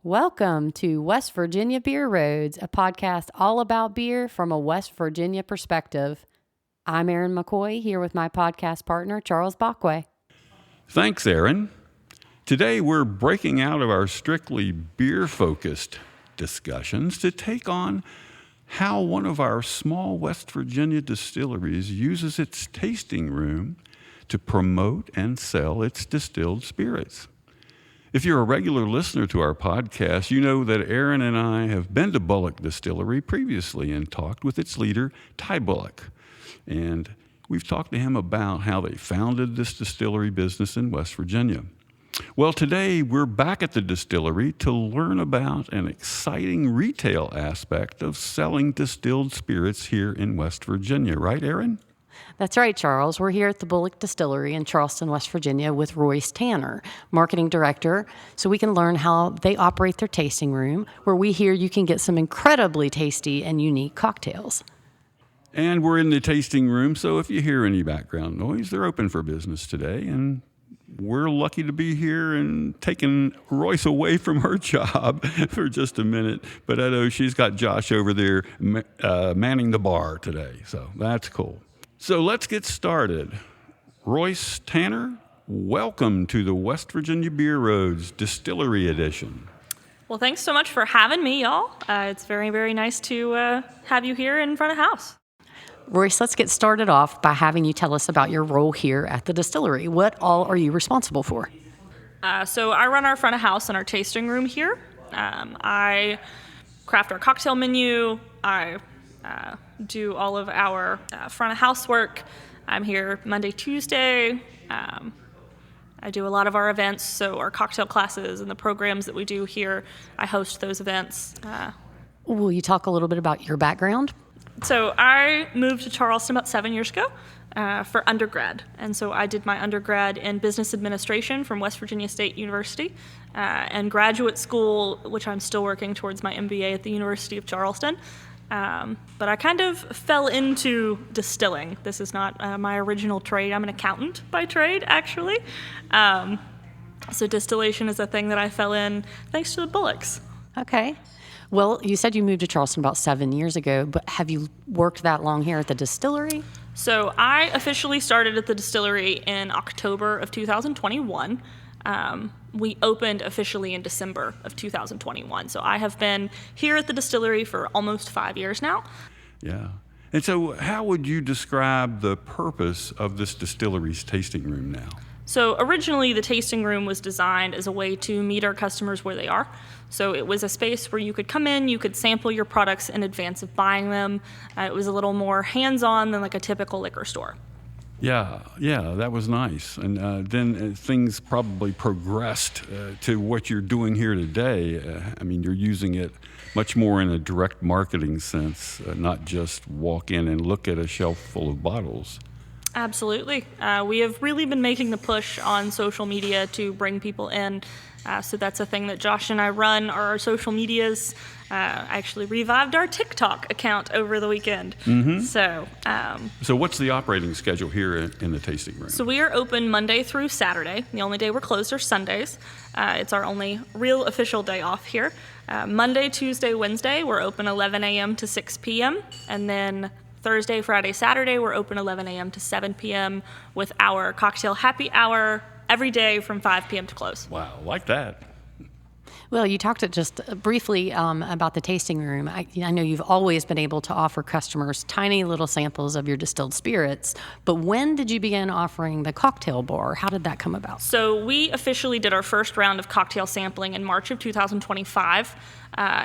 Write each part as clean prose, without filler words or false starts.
Welcome to West Virginia Beer Roads, a podcast all about beer from a West Virginia perspective. I'm Erin McCoy, here with my podcast partner, Charles Bockway. Thanks, Erin. Today we're breaking out of our strictly beer-focused discussions to take on how one of our small West Virginia distilleries uses its tasting room to promote and sell its distilled spirits. If you're a regular listener to our podcast, you know that Erin and I have been to Bullock Distillery previously and talked with its leader, Ty Bullock. And we've talked to him about how they founded this distillery business in West Virginia. Well, today we're back at the distillery to learn about an exciting retail aspect of selling distilled spirits here in West Virginia. Right, Erin? That's right, Charles. We're here at the Bullock Distillery in Charleston, West Virginia with Royce Tanner, Marketing Director, so we can learn how they operate their tasting room, where we hear you can get some incredibly tasty and unique cocktails. And we're in the tasting room, so if you hear any background noise, they're open for business today, and we're lucky to be here and taking Royce away from her job for just a minute. But I know she's got Josh over there manning the bar today, so that's cool. So let's get started. Royce Tanner, welcome to the West Virginia Beer Roads Distillery Edition. Well, thanks so much for having me, y'all. It's very, very nice to have you here in front of house. Royce, let's get started off by having you tell us about your role here at the distillery. What all are you responsible for? So I run our front of house and our tasting room here. I craft our cocktail menu. I do all of our front of house work. I'm here Monday, Tuesday. I do a lot of our events, so our cocktail classes and the programs that we do here, I host those events. Will you talk a little bit about your background? So I moved to Charleston about 7 years ago for undergrad. And so I did my undergrad in business administration from West Virginia State University and graduate school, which I'm still working towards my MBA at the University of Charleston. But I kind of fell into distilling. This is not my original trade. I'm an accountant by trade, actually. So distillation is a thing that I fell in thanks to the Bullocks. Okay. Well, you said you moved to Charleston about 7 years ago, but have you worked that long here at the distillery? So I officially started at the distillery in October of 2021. We opened officially in December of 2021. So I have been here at the distillery for almost 5 years now. Yeah. And so how would you describe the purpose of this distillery's tasting room now? So originally the tasting room was designed as a way to meet our customers where they are. So it was a space where you could come in, you could sample your products in advance of buying them. It was a little more hands-on than like a typical liquor store. Yeah, that was nice. And then things probably progressed to what you're doing here today. I mean, you're using it much more in a direct marketing sense, not just walk in and look at a shelf full of bottles. Absolutely. We have really been making the push on social media to bring people in. So that's a thing that Josh and I run, our social medias. I actually revived our TikTok account over the weekend. Mm-hmm. So what's the operating schedule here in the tasting room? So we are open Monday through Saturday. The only day we're closed are Sundays. It's our only real official day off here. Monday, Tuesday, Wednesday, we're open 11 a.m. to 6 p.m. And then Thursday, Friday, Saturday, we're open 11 a.m. to 7 p.m. with our cocktail happy hour every day from 5 p.m. to close. Wow, like that. Well, you talked just briefly about the tasting room. I know you've always been able to offer customers tiny little samples of your distilled spirits, but when did you begin offering the cocktail bar? How did that come about? So we officially did our first round of cocktail sampling in March of 2025.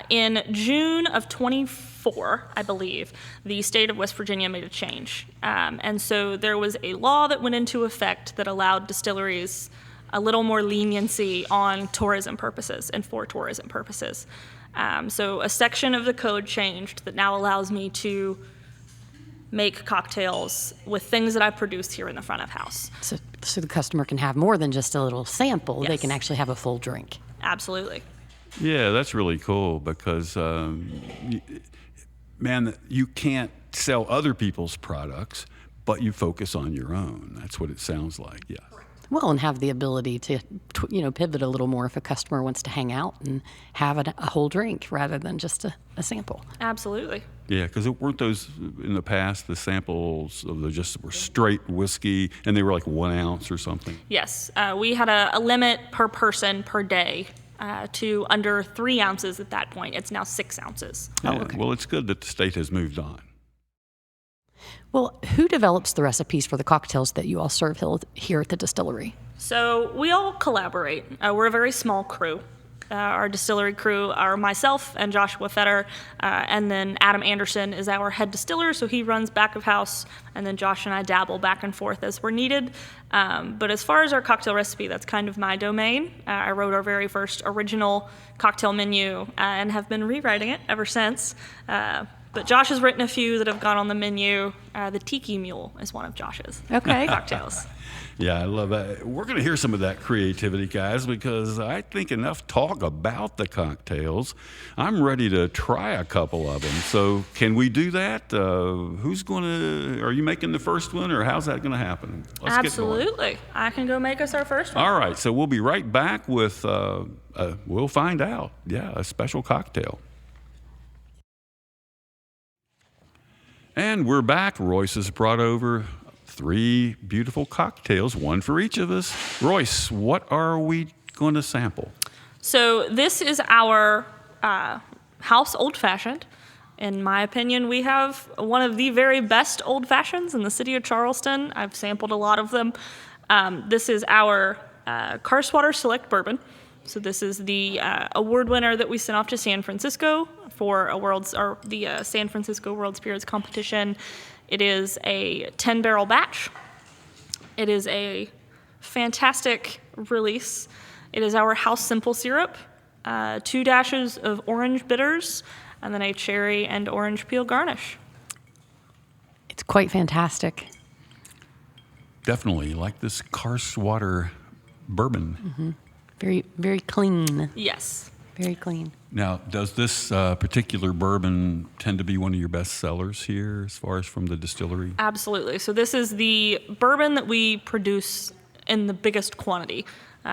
In June of 24, I believe, the state of West Virginia made a change. And so there was a law that went into effect that allowed distilleries a little more leniency on tourism purposes and for tourism purposes. So a section of the code changed that now allows me to make cocktails with things that I produced here in the front of house. So the customer can have more than just a little sample. Yes. They can actually have a full drink. Absolutely. Yeah, that's really cool because, man, you can't sell other people's products, but you focus on your own. That's what it sounds like, yeah. Well, and have the ability to, pivot a little more if a customer wants to hang out and have a whole drink rather than just a sample. Absolutely. Yeah, because weren't those in the past the samples of were straight whiskey and they were like 1 ounce or something? Yes, we had a limit per person per day to under 3 ounces at that point. It's now 6 ounces. Yeah, okay. Well, it's good that the state has moved on. Well, who develops the recipes for the cocktails that you all serve here at the distillery? So we all collaborate. We're a very small crew. Our distillery crew are myself and Joshua Fetter, and then Adam Anderson is our head distiller, so he runs back of house, and then Josh and I dabble back and forth as we're needed. But as far as our cocktail recipe, that's kind of my domain. I wrote our very first original cocktail menu and have been rewriting it ever since. But Josh has written a few that have gone on the menu. The Tiki Mule is one of Josh's cocktails. Yeah, I love that. We're going to hear some of that creativity, guys, because I think enough talk about the cocktails. I'm ready to try a couple of them. So can we do that? Are you making the first one, or how's that going to happen? Let's Absolutely. I can go make us our first one. All right, so we'll be right back with, we'll find out. Yeah, a special cocktail. And we're back. Royce has brought over 3 beautiful cocktails, one for each of us. Royce, what are we going to sample? So this is our house old fashioned. In my opinion, we have one of the very best old fashions in the city of Charleston. I've sampled a lot of them. This is our Carswater Select Bourbon. So this is the award winner that we sent off to San Francisco for the San Francisco World Spirits Competition. It is a 10-barrel batch. It is a fantastic release. It is our house simple syrup, 2 dashes of orange bitters, and then a cherry and orange peel garnish. It's quite fantastic. Definitely like this Carswater bourbon. Mm-hmm. Very, very clean. Yes. Very clean. Now, does this particular bourbon tend to be one of your best sellers here as far as from the distillery? Absolutely. So this is the bourbon that we produce in the biggest quantity.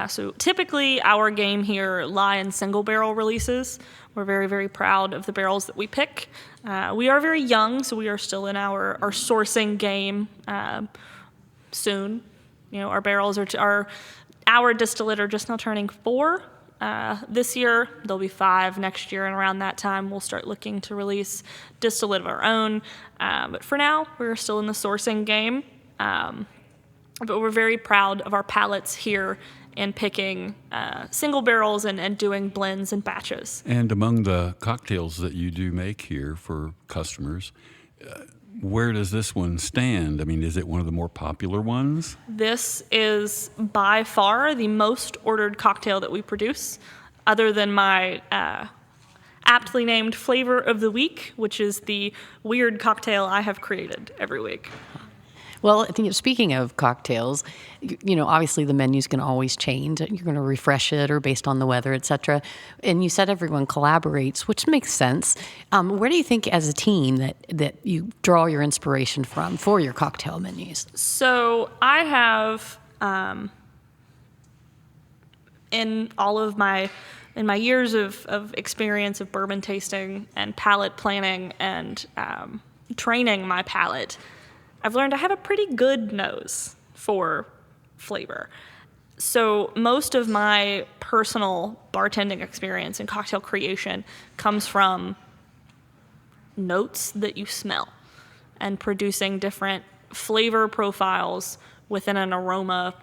So typically our game here lie in single barrel releases. We're very, very proud of the barrels that we pick. We are very young, so we are still in our sourcing game soon. Our barrels our distillate are just now turning 4. This year, there'll be 5 next year, and around that time, we'll start looking to release distillate of our own. But for now, we're still in the sourcing game. But we're very proud of our palates here in picking single barrels and doing blends and batches. And among the cocktails that you do make here for customers, where does this one stand? I mean, is it one of the more popular ones? This is by far the most ordered cocktail that we produce, other than my aptly named Flavor of the Week, which is the weird cocktail I have created every week. Well, I think speaking of cocktails, obviously the menu's going to always change. You're going to refresh it or based on the weather, et cetera. And you said everyone collaborates, which makes sense. Where do you think as a team that you draw your inspiration from for your cocktail menus? So I have, in my years of experience of bourbon tasting and palate planning and training my palate, I've learned I have a pretty good nose for flavor. So most of my personal bartending experience and cocktail creation comes from notes that you smell and producing different flavor profiles within an aroma.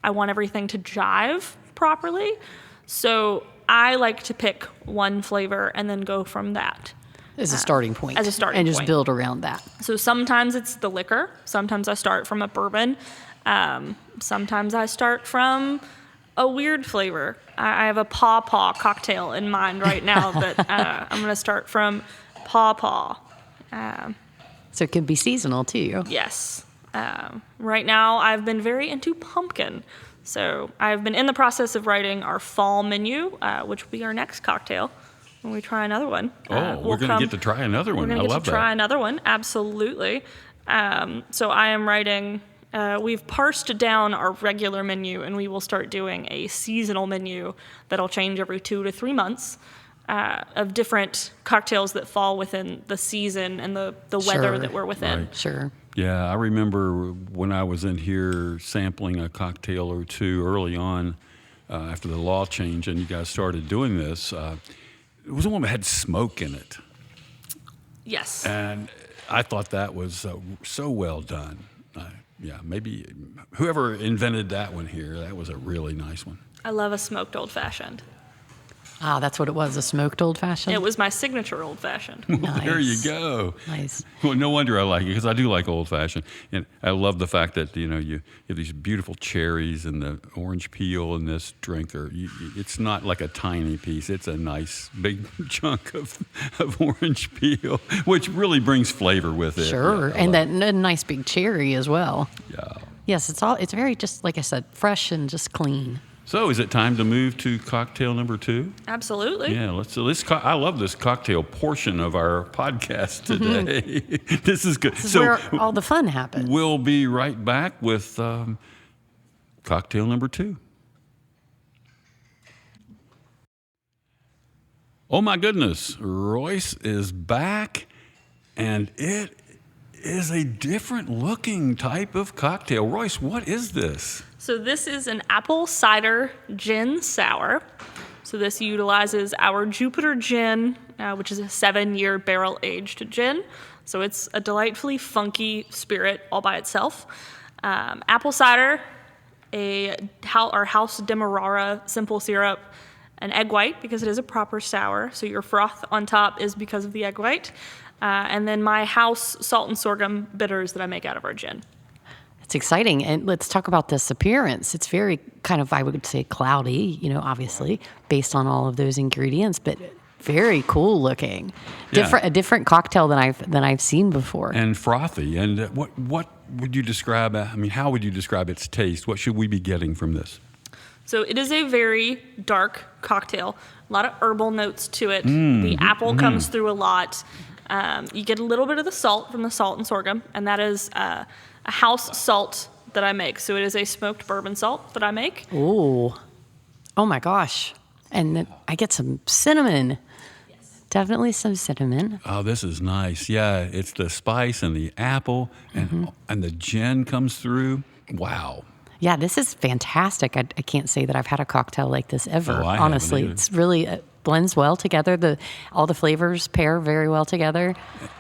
I want everything to jive properly. So I like to pick one flavor and then go from that. As a starting point. As a starting point. And point. just build around that. So sometimes it's the liquor. Sometimes I start from a bourbon. Sometimes I start from a weird flavor. I have a paw cocktail in mind right now that I'm going to start from paw. So it can be seasonal too. Yes. Right now I've been very into pumpkin. So I've been in the process of writing our fall menu, which will be our next cocktail. When we try another one. We're going to get to try another one. We're going to get to try another one, absolutely. So I am writing We've parsed down our regular menu, and we will start doing a seasonal menu that'll change every 2 to 3 months of different cocktails that fall within the season and the weather Sure. that we're within. Right. Sure. Yeah, I remember when I was in here sampling a cocktail or two early on after the law change and you guys started doing this. It was one that had smoke in it. Yes. And I thought that was so well done. Yeah, maybe whoever invented that one here, that was a really nice one. I love a smoked old-fashioned. Ah, that's what it was, a smoked old-fashioned? It was my signature old-fashioned. Nice. There you go. Nice. Well, no wonder I like it because I do like old fashioned, and I love the fact that you have these beautiful cherries and the orange peel in this drink. It's not like a tiny piece; it's a nice big chunk of orange peel, which really brings flavor with it. Sure. Yeah, And that nice big cherry as well. Yeah. Yes, it's very, just like I said, fresh and just clean. So, is it time to move to cocktail number 2? Absolutely. Yeah, I love this cocktail portion of our podcast today. This is good. This is where all the fun happens. We'll be right back with cocktail number 2. Oh my goodness, Royce is back, and it is a different looking type of cocktail. Royce, what is this? So this is an apple cider gin sour. So this utilizes our Jupiter gin, which is a 7-year barrel-aged gin. So it's a delightfully funky spirit all by itself. Apple cider, our House Demerara simple syrup, an egg white because it is a proper sour. So your froth on top is because of the egg white. And then my house salt and sorghum bitters that I make out of our gin. It's exciting. And let's talk about this appearance. It's very kind of, I would say, cloudy, obviously, based on all of those ingredients, but very cool looking. Yeah. A different cocktail than I've seen before. And frothy. And what would you describe? How would you describe its taste? What should we be getting from this? So it is a very dark cocktail. A lot of herbal notes to it. The apple comes through a lot. You get a little bit of the salt from the salt and sorghum, and that is a house salt that I make. So it is a smoked bourbon salt that I make. Ooh. Oh my gosh. And then I get some cinnamon. Yes. Definitely some cinnamon. Oh, this is nice. Yeah, it's the spice and the apple, and the gin comes through. Wow. Yeah, this is fantastic. I can't say that I've had a cocktail like this ever. Oh, I honestly, haven't either. it's really blends well together. All the flavors pair very well together.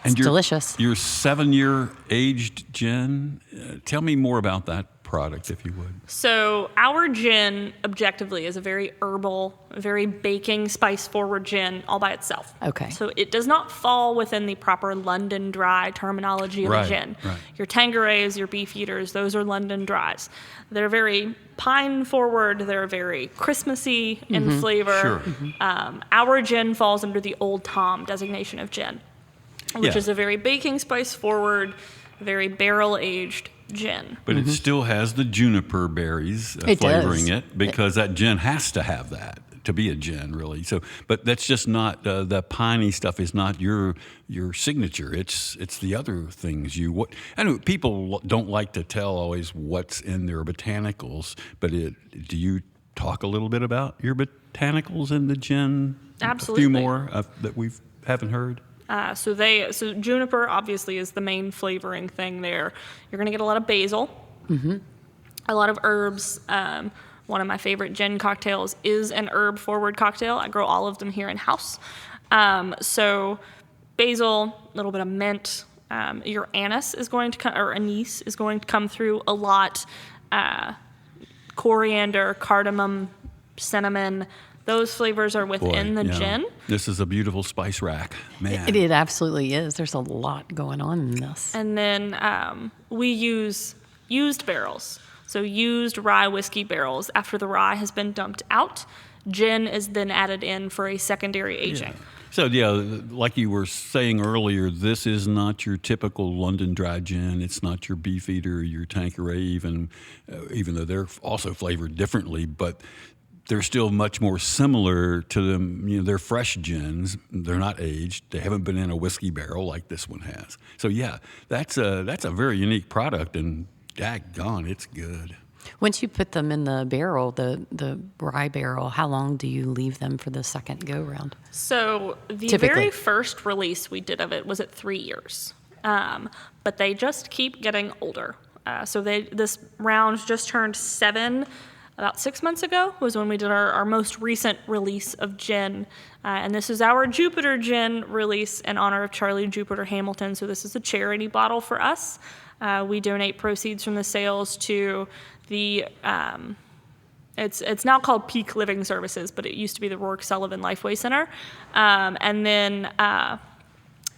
It's delicious. Your 7-year aged gin. Tell me more about that product, if you would. So our gin, objectively, is a very herbal, very baking, spice-forward gin all by itself. Okay. So it does not fall within the proper London Dry terminology of a gin. Right. Your Tanquerays, your Beefeaters, those are London Dries. They're very pine-forward. They're very Christmassy in flavor. Sure. Our gin falls under the Old Tom designation of gin, which Yeah. is a very baking, spice-forward, very barrel-aged gin. But it still has the juniper berries It flavoring does. it because that gin has to have that to be a gin, really. So, but that's just not the piney stuff is not your signature. It's the other things I know people don't like to tell always what's in their botanicals, but do you talk a little bit about your botanicals in the gin? Absolutely. A few more that we haven't heard. So juniper obviously is the main flavoring thing there. You're going to get a lot of basil, a lot of herbs. One of my favorite gin cocktails is an herb-forward cocktail. I grow all of them here in house. So basil, a little bit of mint. Your anise is going to come, or anise is going to come through a lot. Coriander, cardamom, cinnamon. Those flavors are within the gin. This is a beautiful spice rack, man. It absolutely is. There's a lot going on in this. And then we use used barrels. So used rye whiskey barrels. After the rye has been dumped out, gin is then added in for a secondary aging. Yeah. So, like you were saying earlier, this is not your typical London Dry gin. It's not your Beefeater, your Tanqueray, even though they're also flavored differently. But they're still much more similar to them. They're fresh gins. They're not aged. They haven't been in a whiskey barrel like this one has. So, yeah, that's a very unique product. And Daggone, it's good. Once you put them in the barrel, the rye barrel, how long do you leave them for the second go round? So the Typically. very first release we did of it was at 3 years, but they just keep getting older. So this round just turned 7 about 6 months ago was when we did our most recent release of gin. And this is our Jupiter gin release in honor of Charlie Jupiter Hamilton. So this is a charity bottle for us. We donate proceeds from the sales to the, it's now called Peak Living Services, but it used to be the Rourke Sullivan Lifeway Center. And then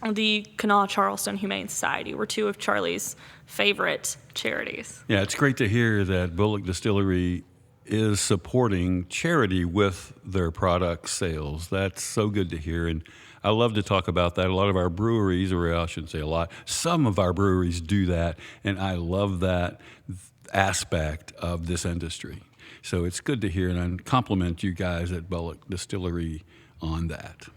the Kanawha Charleston Humane Society were 2 of Charlie's favorite charities. Yeah, it's great to hear that Bullock Distillery is supporting charity with their product sales. That's so good to hear, and I love to talk about that. A lot of our breweries, or I shouldn't say a lot, some of our breweries do that, and I love that aspect of this industry. So it's good to hear, and I compliment you guys at Bullock Distillery on that.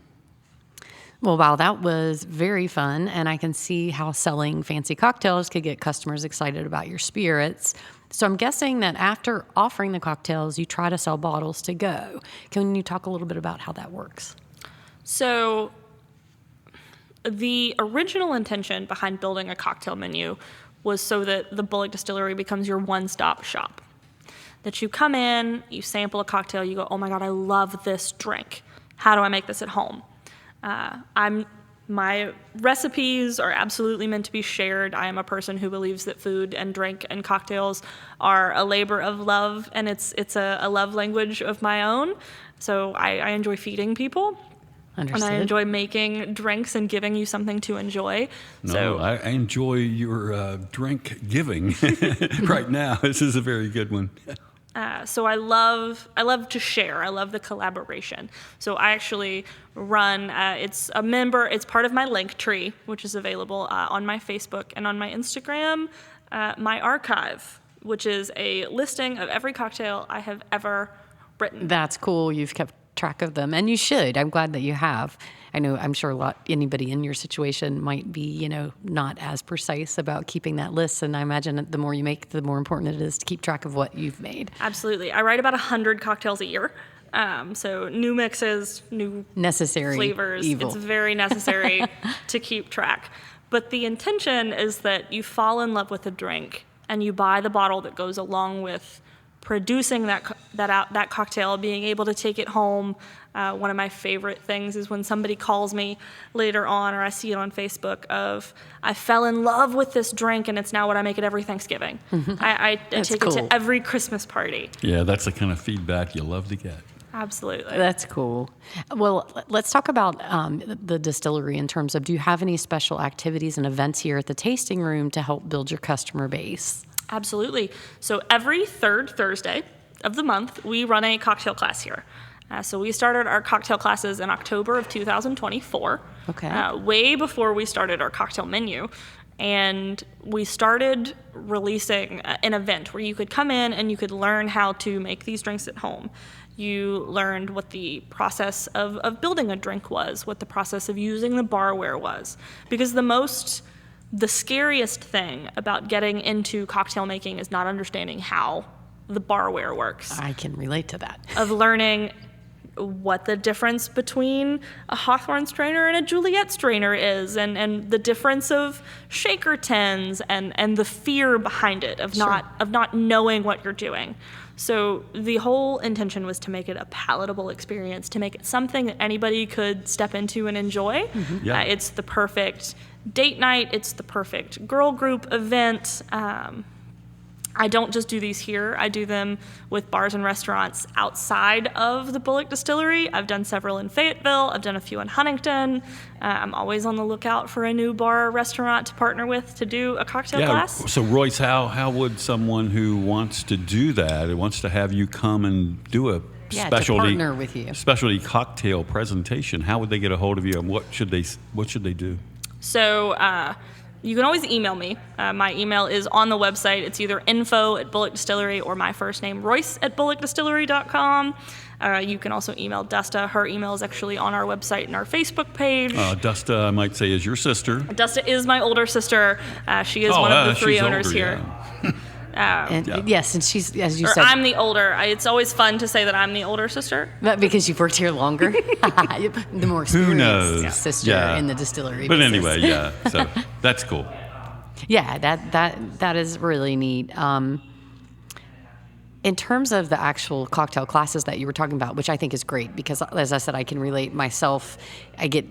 Well, wow, that was very fun, and I can see how selling fancy cocktails could get customers excited about your spirits. So I'm guessing that after offering the cocktails, you try to sell bottles to go. Can you talk a little bit about how that works? So the original intention behind building a cocktail menu was so that the Bullock Distillery becomes your one-stop shop. That you come in, you sample a cocktail, you go, oh my God, I love this drink. How do I make this at home? My recipes are absolutely meant to be shared. I am a person who believes that food and drink and cocktails are a labor of love, and it's a love language of my own. So I enjoy feeding people. Understood. And I enjoy making drinks and giving you something to enjoy. No, I enjoy your drink giving right now. This is a very good one. So I love to share. I love the collaboration. So I actually run, it's part of my link tree, which is available on my Facebook and on my Instagram, my archive, which is a listing of every cocktail I have ever written. That's cool. You've kept track of them, and you should. I'm glad that you have. I'm sure anybody in your situation might be, not as precise about keeping that list, and I imagine that the more you make, the more important it is to keep track of what you've made. Absolutely. I write about 100 cocktails a year. So new mixes, new necessary flavors. Evil. It's very necessary to keep track. But the intention is that you fall in love with a drink and you buy the bottle that goes along with producing that cocktail, being able to take it home. One of my favorite things is when somebody calls me later on, or I see it on Facebook, I fell in love with this drink and it's now what I make at every Thanksgiving. I take it to every Christmas party. Yeah, that's the kind of feedback you love to get. Absolutely. That's cool. Well, let's talk about the distillery in terms of, do you have any special activities and events here at the tasting room to help build your customer base? Absolutely. So every third Thursday of the month, we run a cocktail class here. So we started our cocktail classes in October of 2024, way before we started our cocktail menu. And we started releasing an event where you could come in and you could learn how to make these drinks at home. You learned what the process of building a drink was, what the process of using the barware was. Because the scariest thing about getting into cocktail making is not understanding how the barware works. I can relate to that. Of learning what the difference between a Hawthorne strainer and a Juliet strainer is, and the difference of shaker tins, and the fear behind it of not knowing what you're doing. So the whole intention was to make it a palatable experience, to make it something that anybody could step into and enjoy. Mm-hmm. Yeah. It's the perfect date night. It's the perfect girl group event. I don't just do these here. I do them with bars and restaurants outside of the Bullock Distillery. I've done several in Fayetteville. I've done a few in Huntington. I'm always on the lookout for a new bar or restaurant to partner with to do a cocktail class. So Royce, how would someone who wants to do that, who wants to have you come and do a to partner with you, specialty cocktail presentation, how would they get a hold of you, and what should they do? So you can always email me. My email is on the website. It's either info@Bullock Distillery or my first name, Royce@BullockDistillery.com. You can also email Dusta. Her email is actually on our website and our Facebook page. Dusta, I might say, is your sister. Dusta is my older sister. She is one of the 3 owners older, here. Yeah. And yes, and she's, as you Or said, I'm the older. It's always fun to say that I'm the older sister. but because you've worked here longer, the more Who knows? experienced sister Yeah. in the distillery. But business. anyway, yeah. So that's cool. Yeah, that is really neat. In terms of the actual cocktail classes that you were talking about, which I think is great because, as I said, I can relate myself. I get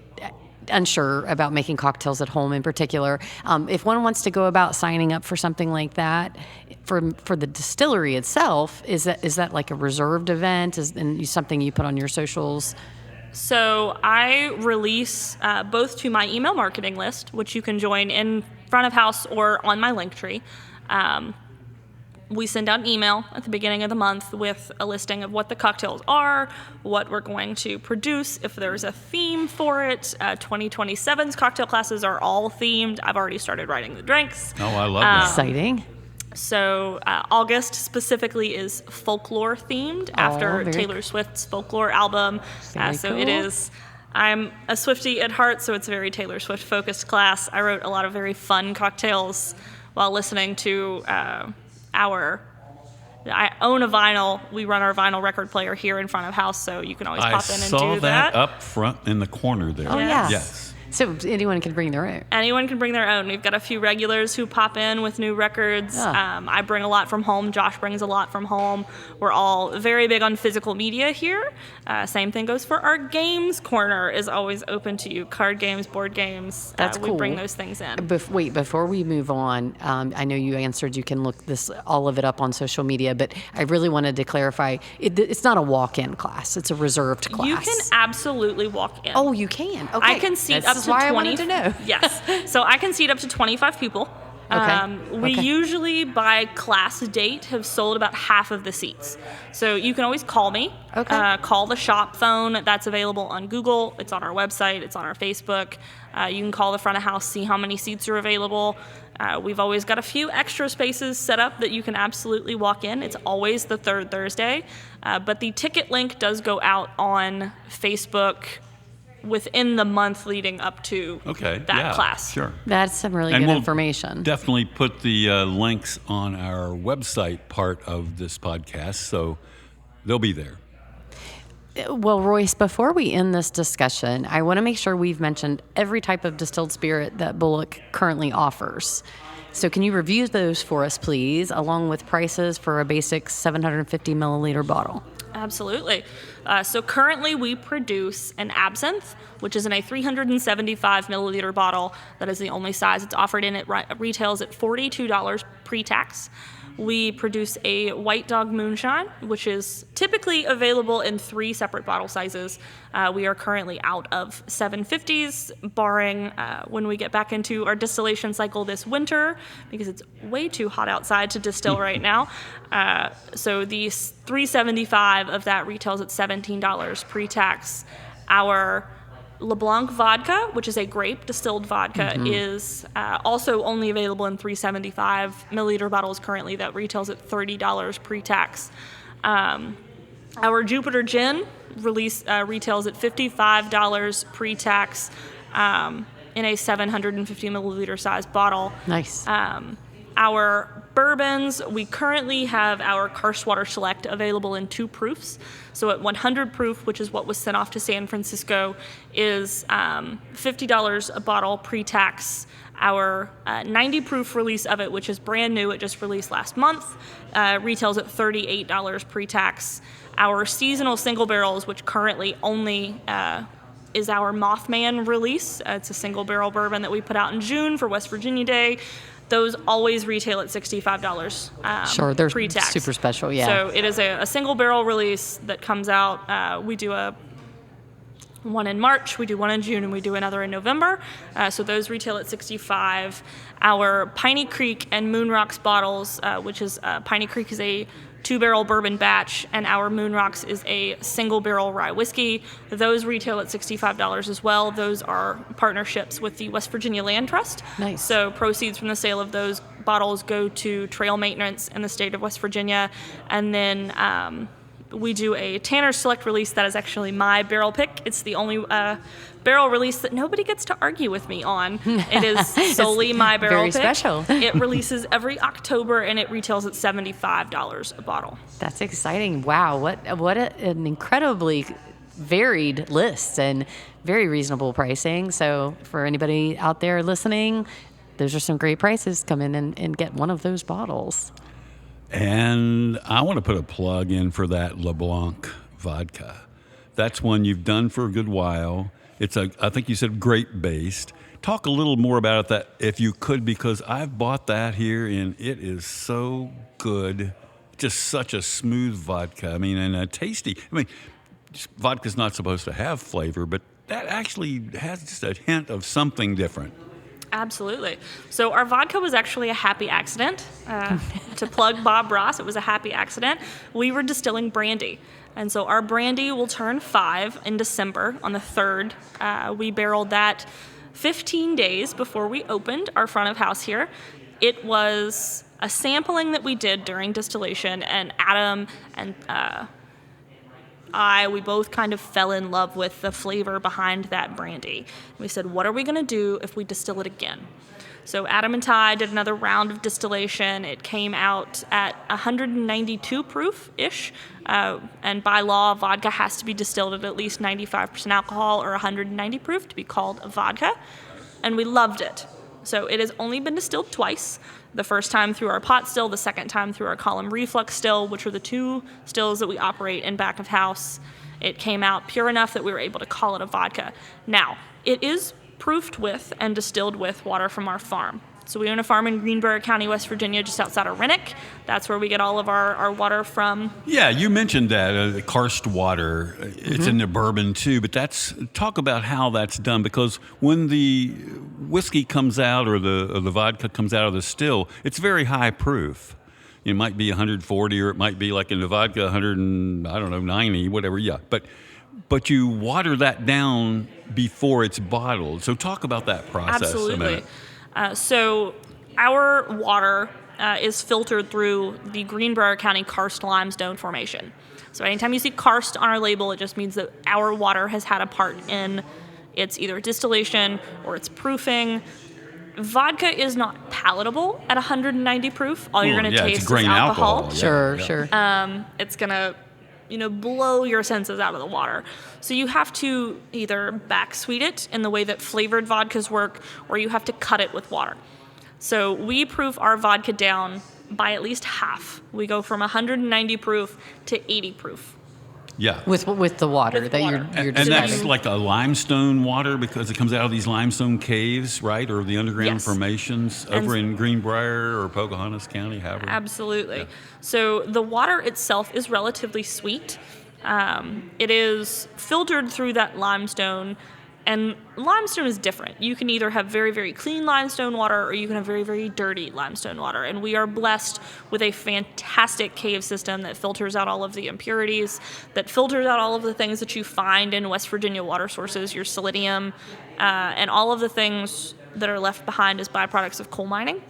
unsure about making cocktails at home in particular. If one wants to go about signing up for something like that, for the distillery itself, is that like a reserved event? And something you put on your socials? So I release both to my email marketing list, which you can join in front of house or on my Linktree. We send out an email at the beginning of the month with a listing of what the cocktails are, what we're going to produce, if there's a theme for it. 2027's cocktail classes are all themed. I've already started writing the drinks. Oh, I love that. Exciting. So August specifically is folklore themed after very Taylor Swift's folklore album. Very So cool. it is. I'm a Swiftie at heart, so it's a very Taylor Swift focused class. I wrote a lot of very fun cocktails while listening to I own a vinyl. We run our vinyl record player here in front of house, so you can always I pop in and saw do that up front in the corner there. Oh, yeah. Yes. So anyone can bring their own. Anyone can bring their own. We've got a few regulars who pop in with new records. Ah. I bring a lot from home. Josh brings a lot from home. We're all very big on physical media here. Same thing goes for our games corner is always open to you. Card games, board games. That's We bring cool. those things in. Wait, before we move on, I know you answered you can look all of it up on social media, but I really wanted to clarify, it's not a walk-in class. It's a reserved class. You can absolutely walk in. Oh, you can? Okay. I can seat This up is to why 20. I wanted to know. Yes. So I can seat up to 25 people. Okay. We Okay. usually, by class date, have sold about half of the seats. So you can always call me. Okay. Call the shop phone. That's available on Google. It's on our website. It's on our Facebook. You can call the front of house, see how many seats are available. We've always got a few extra spaces set up that you can absolutely walk in. It's always the third Thursday. But the ticket link does go out on Facebook within the month leading up to that class. Sure. That's some really good information. Definitely put the links on our website part of this podcast, so they'll be there. Well, Royce, before we end this discussion, I want to make sure we've mentioned every type of distilled spirit that Bullock currently offers. So can you review those for us, please, along with prices for a basic 750 milliliter bottle? Absolutely. So currently we produce an absinthe, which is in a 375 milliliter bottle. That is the only size it's offered in. It retails at $42 pre-tax. We produce a White Dog Moonshine, which is typically available in 3 separate bottle sizes. We are currently out of 750s, barring when we get back into our distillation cycle this winter, because it's way too hot outside to distill right now. So the 375 of that retails at $17 pre-tax. Our LeBlanc vodka, which is a grape distilled vodka, is also only available in 375 milliliter bottles currently. That retails at $30 pre-tax. Our Jupiter Gin retails at $55 pre-tax in a 750 milliliter size bottle. Nice. Our bourbons, we currently have our Karstwater Select available in 2 proofs. So at 100 proof, which is what was sent off to San Francisco, is $50 a bottle pre-tax. Our 90 proof release of it, which is brand new, it just released last month, retails at $38 pre-tax. Our seasonal single barrels, which currently only is our Mothman release. It's a single barrel bourbon that we put out in June for West Virginia Day. Those always retail at $65 Sure, they're pre-tax. super special, yeah. So it is a single barrel release that comes out. We do one in March, we do one in June, and we do another in November. So those retail at $65. Our Piney Creek and Moon Rocks bottles, which is Piney Creek is a 2-barrel bourbon batch, and our Moon Rocks is a single barrel rye whiskey. Those retail at $65 as well. Those are partnerships with the West Virginia Land Trust. Nice. So proceeds from the sale of those bottles go to trail maintenance in the state of West Virginia. And then we do a Tanner Select release that is actually my barrel pick. It's the only barrel release that nobody gets to argue with me on. It is solely my barrel very pick. special. It releases every October, and it retails at $75 a bottle. That's exciting. Wow, what an incredibly varied list and very reasonable pricing. So for anybody out there listening, those are some great prices. Come in and get one of those bottles. And I want to put a plug in for that LeBlanc vodka. That's one you've done for a good while. It's I think you said grape-based. Talk a little more about it, if you could, because I've bought that here, and it is so good. Just such a smooth vodka. I mean, and tasty. I mean, vodka's not supposed to have flavor, but that actually has just a hint of something different. Absolutely. So our vodka was actually a happy accident. To plug Bob Ross, it was a happy accident. We were distilling brandy. And so our brandy will turn 5 in December on the 3rd. We barreled that 15 days before we opened our front of house here. It was a sampling that we did during distillation, and Adam and we both kind of fell in love with the flavor behind that brandy. We said, what are we going to do if we distill it again? So Adam and Ty did another round of distillation. It came out at 192 proof-ish. And by law, vodka has to be distilled at least 95% alcohol or 190 proof to be called a vodka. And we loved it. So it has only been distilled twice. The first time through our pot still, the second time through our column reflux still, which are the two stills that we operate in back of house. It came out pure enough that we were able to call it a vodka. Now, it is proofed with and distilled with water from our farm. So we own a farm in Greenbrier County, West Virginia, just outside of Rennick. That's where we get all of our water from. Yeah, you mentioned that, the karst water. It's in the bourbon too, but talk about how that's done, because when the whiskey comes out or the vodka comes out of the still, it's very high proof. It might be 140, or it might be like in the vodka 90, whatever, yeah. But you water that down before it's bottled. So talk about that process a minute. So our water is filtered through the Greenbrier County Karst Limestone Formation. So anytime you see karst on our label, it just means that our water has had a part in its either distillation or its proofing. Vodka is not palatable at 190 proof. All you're going to taste is alcohol. Sure. It's going to blow your senses out of the water. So you have to either back sweet it in the way that flavored vodkas work, or you have to cut it with water. So we proof our vodka down by at least half. We go from 190 proof to 80 proof. Yeah. With the water With that water. you're And that's like a limestone water, because it comes out of these limestone caves, right? Or the underground formations over in Greenbrier or Pocahontas County, however. Absolutely. Yeah. So the water itself is relatively sweet. It is filtered through that limestone, and limestone is different. You can either have very, very clean limestone water, or you can have very, very dirty limestone water. And we are blessed with a fantastic cave system that filters out all of the impurities, that filters out all of the things that you find in West Virginia water sources, your selenium, and all of the things that are left behind as byproducts of coal mining.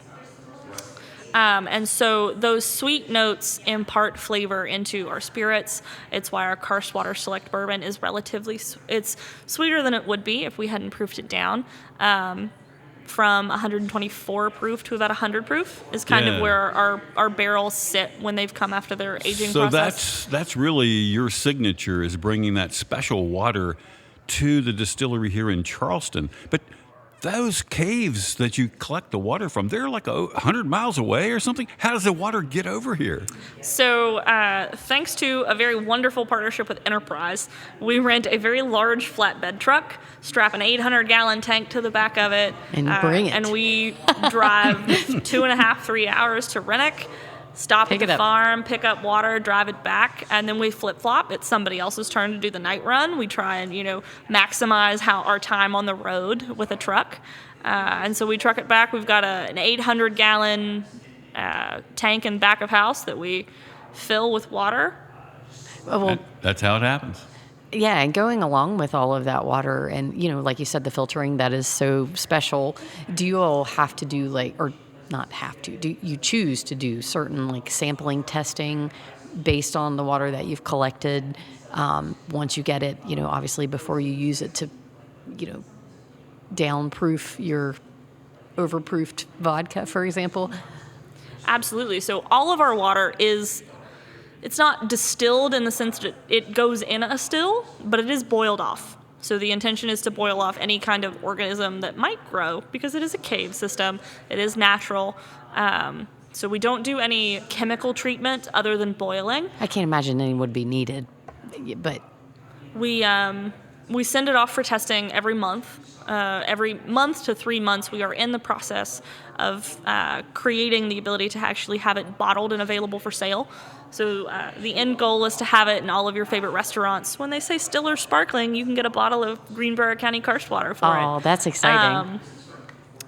And so those sweet notes impart flavor into our spirits. It's why our Karst Water Select Bourbon is it's sweeter than it would be if we hadn't proofed it down. From 124 proof to about 100 proof is kind of where our barrels sit when they've come after their aging process. So that's really your signature, is bringing that special water to the distillery here in Charleston. But those caves that you collect the water from, they're like 100 miles away or something. How does the water get over here? So thanks to a very wonderful partnership with Enterprise, we rent a very large flatbed truck, strap an 800-gallon tank to the back of it, and bring it. And we drive 2.5-3 hours to Rennick, stop at the farm, pick up water, drive it back, and then we flip-flop. It's somebody else's turn to do the night run. We try and, maximize our time on the road with a truck. And so we truck it back. We've got an 800-gallon tank in back of house that we fill with water. Well, that's how it happens. Yeah, and going along with all of that water and, like you said, the filtering, that is so special. Do you all have to do not have to, do you choose to do certain sampling testing based on the water that you've collected. Once you get it, obviously before you use it to, downproof your overproofed vodka, for example. Absolutely. So all of our water it's not distilled in the sense that it goes in a still, but it is boiled off. So the intention is to boil off any kind of organism that might grow, because it is a cave system. It is natural. So we don't do any chemical treatment other than boiling. I can't imagine any would be needed, but We send it off for testing every month. Every month to 3 months, we are in the process of creating the ability to actually have it bottled and available for sale. So the end goal is to have it in all of your favorite restaurants. When they say still or sparkling, you can get a bottle of Greenbrier County karst water for it. Oh, that's exciting.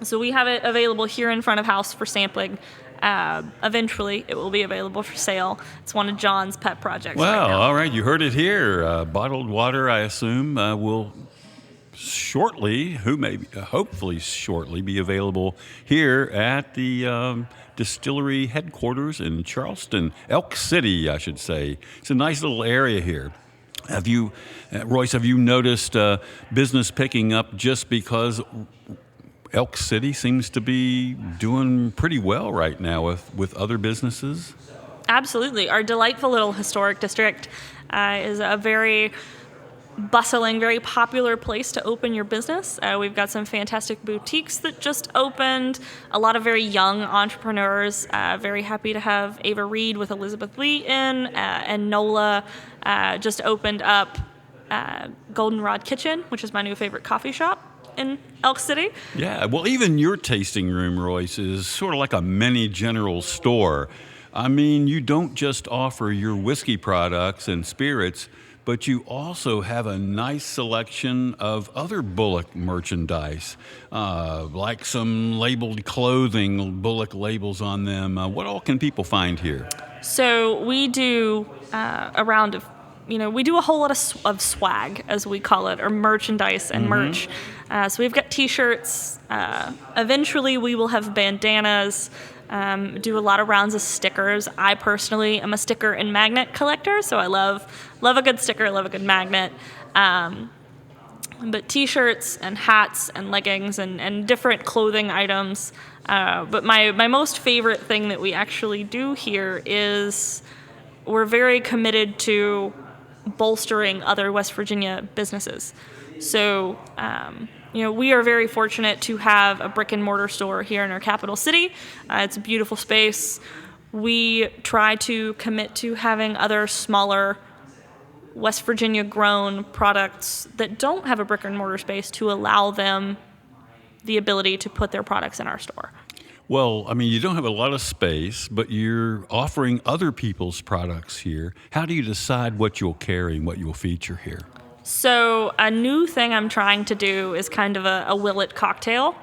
So we have it available here in front of house for sampling. Eventually, it will be available for sale. It's one of John's pet projects right Well, now. all right, you heard it here. Bottled water, I assume, will shortly, hopefully shortly, be available here at the distillery headquarters in Charleston, Elk City, I should say. It's a nice little area here. Royce, have you noticed business picking up just because Elk City seems to be doing pretty well right now with other businesses? Absolutely. Our delightful little historic district is a very bustling, very popular place to open your business. We've got some fantastic boutiques that just opened, a lot of very young entrepreneurs. Very happy to have Ava Reed with Elizabeth Lee in, and Nola just opened up Goldenrod Kitchen, which is my new favorite coffee shop in Elk City. Yeah, well, even your tasting room, Royce, is sort of like a mini general store. I mean, you don't just offer your whiskey products and spirits, but you also have a nice selection of other Bullock merchandise, like some labeled clothing, Bullock labels on them. What all can people find here? So we do a round of, we do a whole lot of swag, as we call it, or merchandise and merch. So we've got T-shirts. Eventually, we will have bandanas. Do a lot of rounds of stickers. I personally am a sticker and magnet collector, so I love a good sticker, love a good magnet. But T-shirts and hats and leggings and different clothing items. But my most favorite thing that we actually do here is we're very committed to bolstering other West Virginia businesses. So, we are very fortunate to have a brick and mortar store here in our capital city. It's a beautiful space. We try to commit to having other smaller West Virginia grown products that don't have a brick and mortar space to allow them the ability to put their products in our store. Well, I mean, you don't have a lot of space, but you're offering other people's products here. How do you decide what you'll carry and what you'll feature here? So a new thing I'm trying to do is kind of a Willet cocktail.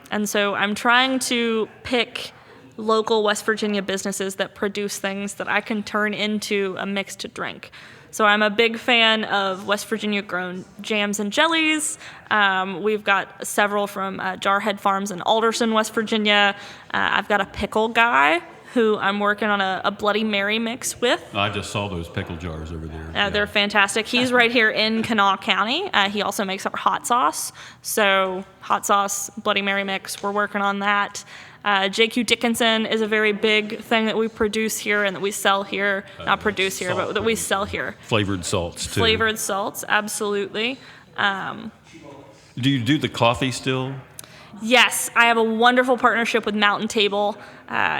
And so I'm trying to pick local West Virginia businesses that produce things that I can turn into a mix to drink. So I'm a big fan of West Virginia grown jams and jellies. We've got several from Jarhead Farms in Alderson, West Virginia. I've got a pickle guy who I'm working on a Bloody Mary mix with. I just saw those pickle jars over there. They're fantastic. He's right here in Kanawha County. He also makes our hot sauce. So hot sauce, Bloody Mary mix, we're working on that. JQ Dickinson is a very big thing that we produce here and that we sell here. Not produce here, but that we sell here. Flavored salts, too. Flavored salts, absolutely. Do you do the coffee still? Yes, I have a wonderful partnership with Mountain Table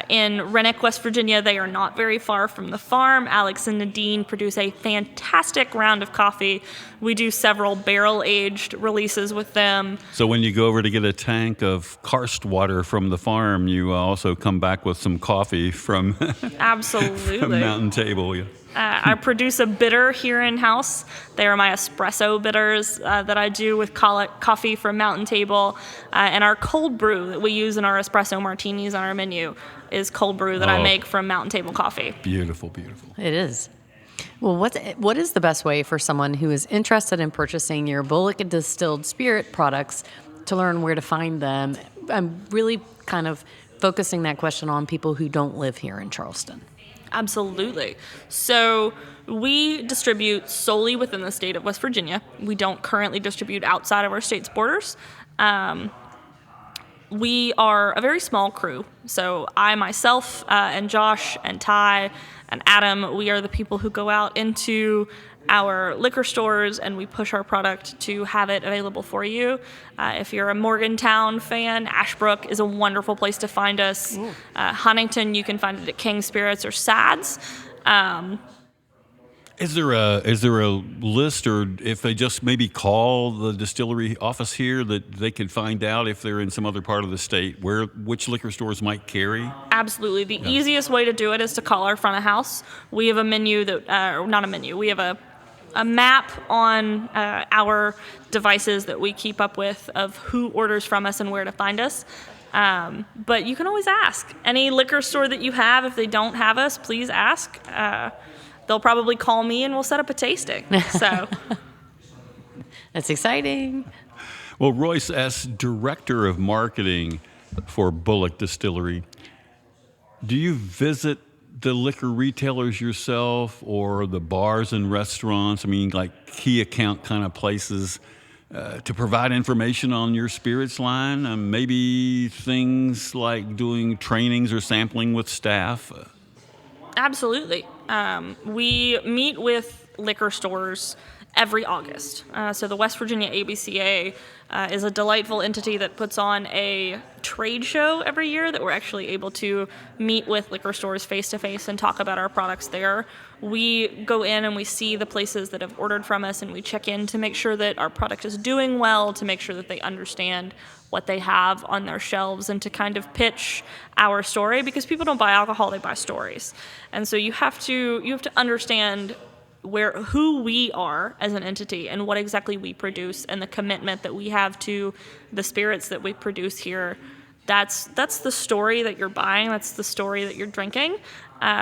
in Renwick, West Virginia. They are not very far from the farm. Alex and Nadine produce a fantastic round of coffee. We do several barrel-aged releases with them. So when you go over to get a tank of karst water from the farm, you also come back with some coffee from, Absolutely. from Mountain Table. Yeah. I produce a bitter here in-house. They are my espresso bitters that I do with coffee from Mountain Table. And our cold brew that we use in our espresso martinis on our menu is cold brew that I make from Mountain Table coffee. Beautiful, beautiful. It is. Well, what is the best way for someone who is interested in purchasing your Bullock distilled spirit products to learn where to find them? I'm really kind of focusing that question on people who don't live here in Charleston. Absolutely. So we distribute solely within the state of West Virginia. We don't currently distribute outside of our state's borders. We are a very small crew. So I myself and Josh and Ty and Adam, we are the people who go out into our liquor stores and we push our product to have it available for you. If you're a Morgantown fan, Ashbrook is a wonderful place to find us. Huntington, you can find it at King Spirits or SADS. Is there a list, or if they just maybe call the distillery office here, that they can find out if they're in some other part of the state which liquor stores might carry? Absolutely. The easiest way to do it is to call our front of house. We have a menu that, not a menu, we have a map on our devices that we keep up with of who orders from us and where to find us. But you can always ask. Any liquor store that you have, if they don't have us, please ask. They'll probably call me and we'll set up a tasting. So That's exciting. Well, Royce, as Director of Marketing for Bullock Distillery, do you visit the liquor retailers yourself or the bars and restaurants? I mean, like key account kind of places to provide information on your spirits line? Maybe things like doing trainings or sampling with staff? absolutely. We meet with liquor stores every August. So the West Virginia ABCA is a delightful entity that puts on a trade show every year that we're actually able to meet with liquor stores face-to-face and talk about our products there. We go in and we see the places that have ordered from us and we check in to make sure that our product is doing well, to make sure that they understand what they have on their shelves, and to kind of pitch our story, because people don't buy alcohol, they buy stories. And so you have to understand who we are as an entity and what exactly we produce and the commitment that we have to the spirits that we produce here. That's the story that you're buying. That's the story that you're drinking.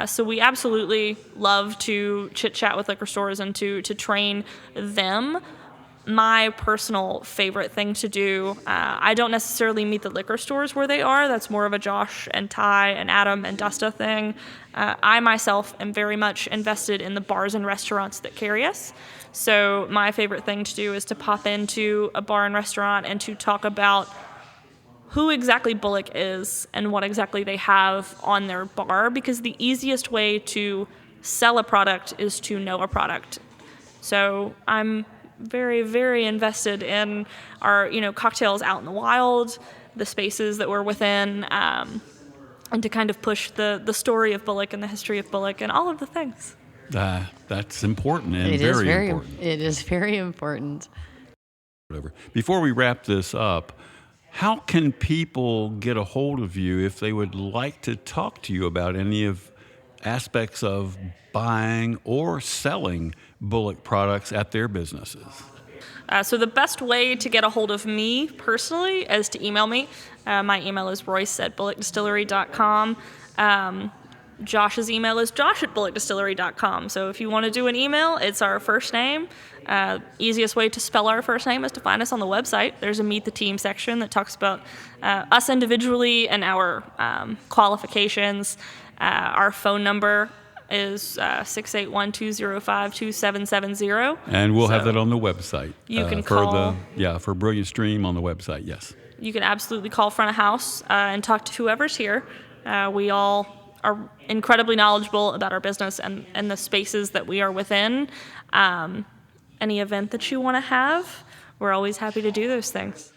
So we absolutely love to chit chat with liquor stores and to train them. My personal favorite thing to do, I don't necessarily meet the liquor stores where they are. That's more of a Josh and Ty and Adam and Dusta thing. I myself am very much invested in the bars and restaurants that carry us. So my favorite thing to do is to pop into a bar and restaurant and to talk about who exactly Bullock is and what exactly they have on their bar, because the easiest way to sell a product is to know a product. So I'm very, very invested in our, cocktails out in the wild, the spaces that we're within, and to kind of push the story of Bullock and the history of Bullock and all of the things. That's important and It very is important. It is very important. Whatever. Before we wrap this up, how can people get a hold of you if they would like to talk to you about any of aspects of buying or selling Bullock products at their businesses? So the best way to get a hold of me personally is to email me. My email is royce@bullockdistillery.com. Josh's email is josh@bullockdistillery.com. So if you want to do an email, it's our first name. Easiest way to spell our first name is to find us on the website. There's a Meet the Team section that talks about us individually and our qualifications. Our phone number is 681-205-2770. And we'll have that on the website. You can for call. For Brilliant Stream on the website, yes. You can absolutely call front of house and talk to whoever's here. We all are incredibly knowledgeable about our business and the spaces that we are within. Any event that you want to have, we're always happy to do those things.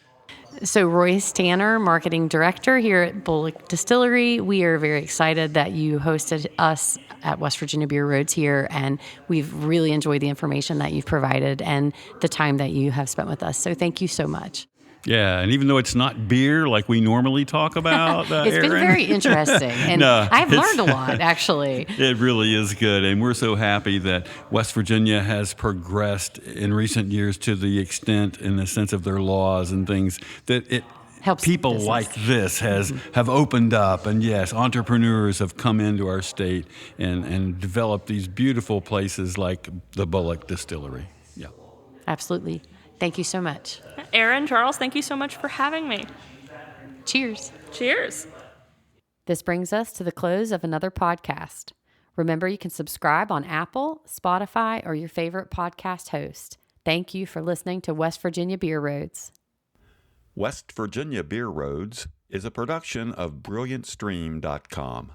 So Royce Tanner, Marketing Director here at Bullock Distillery. We are very excited that you hosted us at West Virginia Beer Roads here, and we've really enjoyed the information that you've provided and the time that you have spent with us. So thank you so much. Yeah, and even though it's not beer like we normally talk about, It's been Aaron, very interesting, and No, I've learned a lot, actually. It really is good, and we're so happy that West Virginia has progressed in recent years to the extent, in the sense of their laws and things, that it Helps people business. like this have opened up, and yes, entrepreneurs have come into our state and developed these beautiful places like the Bullock Distillery. Yeah. Absolutely. Thank you so much. Aaron, Charles, thank you so much for having me. Cheers. Cheers. This brings us to the close of another podcast. Remember, you can subscribe on Apple, Spotify, or your favorite podcast host. Thank you for listening to West Virginia Beer Roads. West Virginia Beer Roads is a production of BrilliantStream.com.